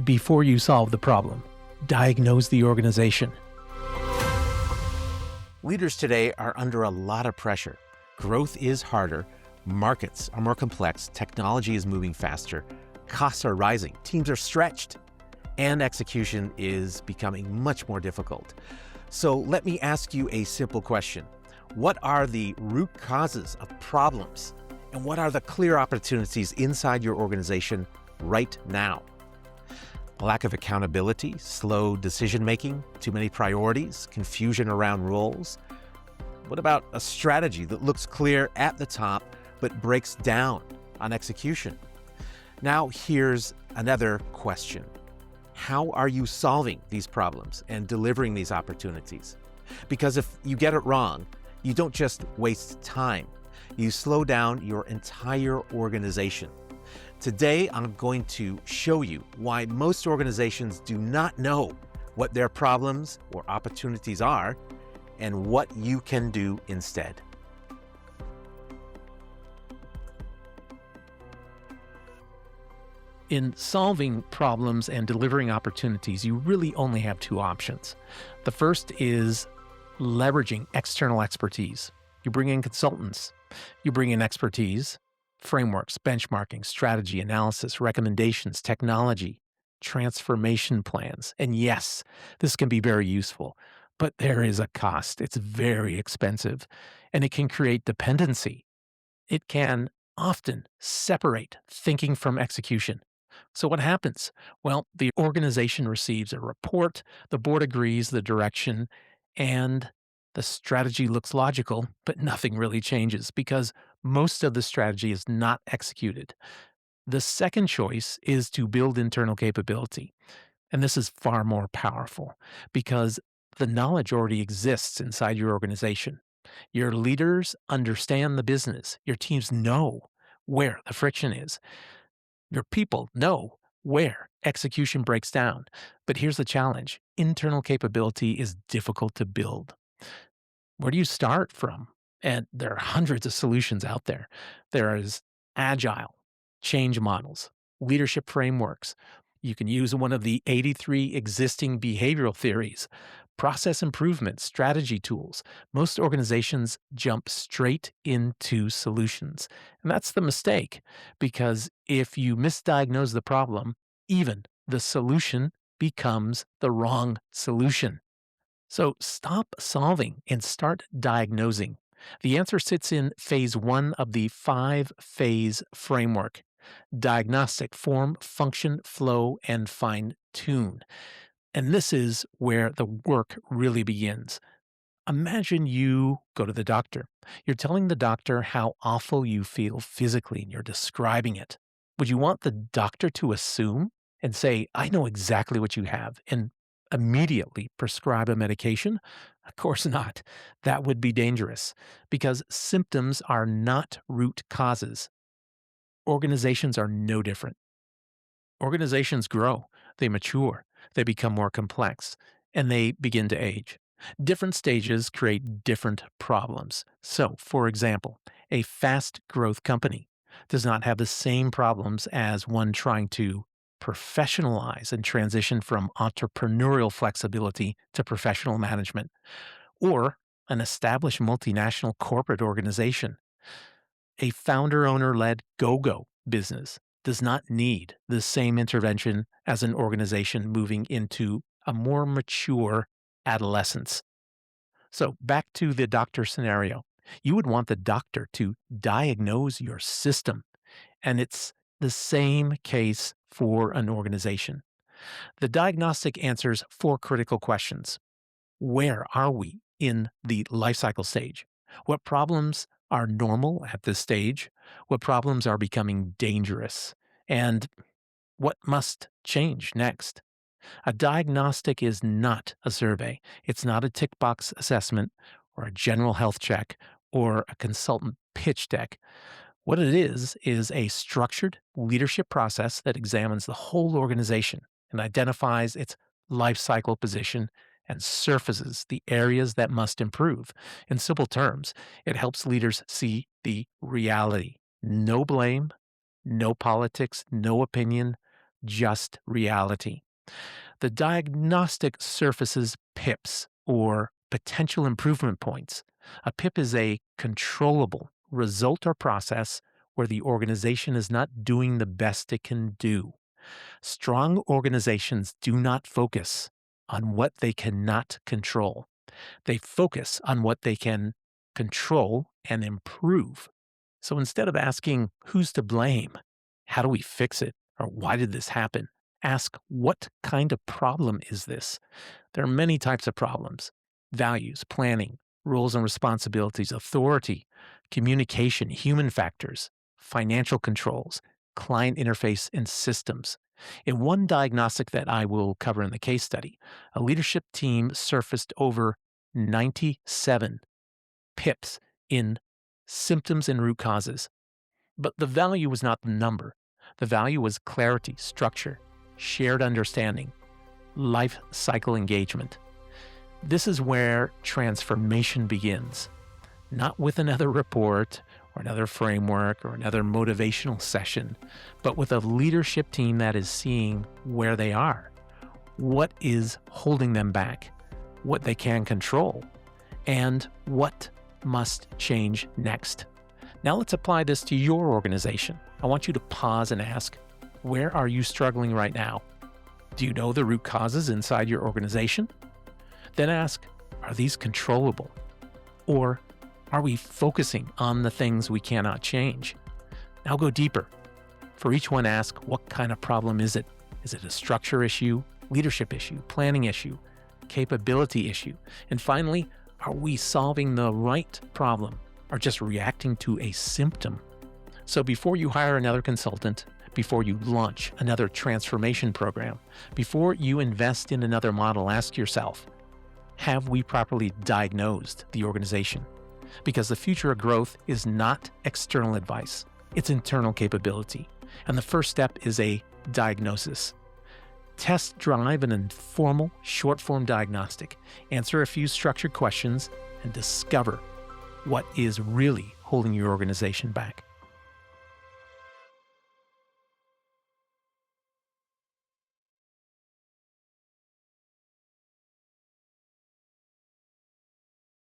before you solve the problem. Diagnose the organization. Leaders today are under a lot of pressure. Growth is harder, markets are more complex, technology is moving faster, costs are rising, teams are stretched, and execution is becoming much more difficult. So let me ask you a simple question. What are the root causes of problems? And what are the clear opportunities inside your organization right now? A lack of accountability, slow decision-making, too many priorities, confusion around roles? What about a strategy that looks clear at the top but breaks down on execution? Now here's another question. How are you solving these problems and delivering these opportunities? Because if you get it wrong, you don't just waste time, you slow down your entire organization. Today, I'm going to show you why most organizations do not know what their problems or opportunities are and what you can do instead. In solving problems and delivering opportunities, you really only have two options. The first is leveraging external expertise. You bring in consultants, you bring in expertise, frameworks, benchmarking, strategy, analysis, recommendations, technology, transformation plans. And yes, this can be very useful, but there is a cost. It's very expensive, and it can create dependency. It can often separate thinking from execution. So what happens? Well, the organization receives a report, the board agrees the direction, and the strategy looks logical, but nothing really changes because most of the strategy is not executed. The second choice is to build internal capability. And this is far more powerful because the knowledge already exists inside your organization. Your leaders understand the business. Your teams know where the friction is. Your people know where execution breaks down. But here's the challenge. Internal capability is difficult to build. Where do you start from? And there are hundreds of solutions out there. There is agile change models, leadership frameworks. You can use one of the 83 existing behavioral theories, process improvement, strategy tools. Most organizations jump straight into solutions. And that's the mistake, because if you misdiagnose the problem, even the solution becomes the wrong solution. So stop solving and start diagnosing. The answer sits in phase 1 of the 5-phase framework. Diagnostic: form, function, flow, and fine tune. And this is where the work really begins. Imagine you go to the doctor. You're telling the doctor how awful you feel physically and you're describing it. Would you want the doctor to assume and say, I know exactly what you have, and immediately prescribe a medication? Of course not. That would be dangerous because symptoms are not root causes. Organizations are no different. Organizations grow, they mature, they become more complex, and they begin to age. Different stages create different problems. So, for example, a fast growth company does not have the same problems as one trying to professionalize and transition from entrepreneurial flexibility to professional management, or an established multinational corporate organization. A founder-owner-led go-go business does not need the same intervention as an organization moving into a more mature adolescence. So back to the doctor scenario. You would want the doctor to diagnose your system, and it's the same case for an organization. The diagnostic answers 4 critical questions. Where are we in the life cycle stage? What problems are normal at this stage? What problems are becoming dangerous? And what must change next? A diagnostic is not a survey. It's not a tick box assessment or a general health check or a consultant pitch deck. What it is a structured leadership process that examines the whole organization and identifies its life cycle position and surfaces the areas that must improve. In simple terms, it helps leaders see the reality. No blame, no politics, no opinion, just reality. The diagnostic surfaces PIPs, or potential improvement points. A PIP is a controllable result or process where the organization is not doing the best it can do. Strong organizations do not focus on what they cannot control. They focus on what they can control and improve. So instead of asking, who's to blame? How do we fix it? Or why did this happen? Ask, what kind of problem is this? There are many types of problems: values, planning, roles and responsibilities, authority, communication, human factors, financial controls, client interface, and systems. In one diagnostic that I will cover in the case study, a leadership team surfaced over 97 PIPs in symptoms and root causes. But the value was not the number. The value was clarity, structure, shared understanding, life cycle engagement. This is where transformation begins, not with another report or another framework or another motivational session, but with a leadership team that is seeing where they are, what is holding them back, what they can control, and what must change next. Now let's apply this to your organization. I want you to pause and ask, where are you struggling right now? Do you know the root causes inside your organization? Then ask, are these controllable? Or are we focusing on the things we cannot change? Now go deeper. For each one, ask, what kind of problem is it? Is it a structure issue, leadership issue, planning issue, capability issue? And finally, are we solving the right problem or just reacting to a symptom? So before you hire another consultant, before you launch another transformation program, before you invest in another model, ask yourself, have we properly diagnosed the organization? Because the future of growth is not external advice, it's internal capability. And the first step is a diagnosis. Test drive an informal, short-form diagnostic, answer a few structured questions, and discover what is really holding your organization back.